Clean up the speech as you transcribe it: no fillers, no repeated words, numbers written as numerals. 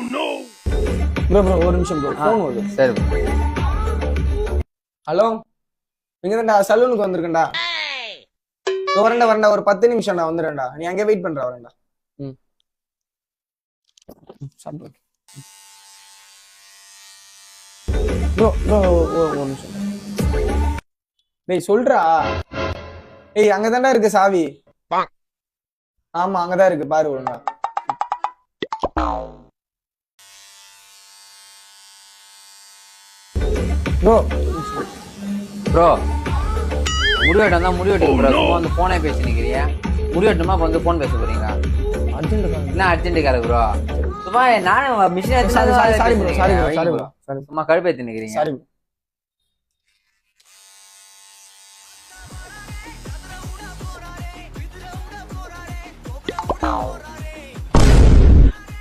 Bro bro ஒரு நிமிஷம் bro phone வருது. சரி ஹலோ, இங்க தான்டா சலூனுக்கு வந்திருக்கேன்டா. வரேன்டா ஒரு 10 நிமிஷம்டா வந்துடுறேன்டா. நீ அங்கே வெயிட் பண்ற வரேன்டா. ம் சாப்பிடு ப்ரோ ப்ரோ ஒரு நிமிஷம். டேய் சொல்றா. ஏய் அங்கதான்டா இருக்கு சாவி. ஆமா அங்கதான் இருக்கு பாரு ஒழுங்கா. ப்ரோ ப்ரோ முடிவெட்டம் தான் முடிவெட்டு ப்ரோ. சும்மா வந்து போனே பேசி நிக்கிறியா? முடிவெட்டுமா இப்ப வந்து போன் பேச போறீங்களா? என்ன அர்ஜென்ட் கார ப்ரோ? சும்மா நானும் மிஷின் சாரி ப்ரோ சும்மா கடுப்பேத்தி நிக்கிறீங்க. Sorry bro.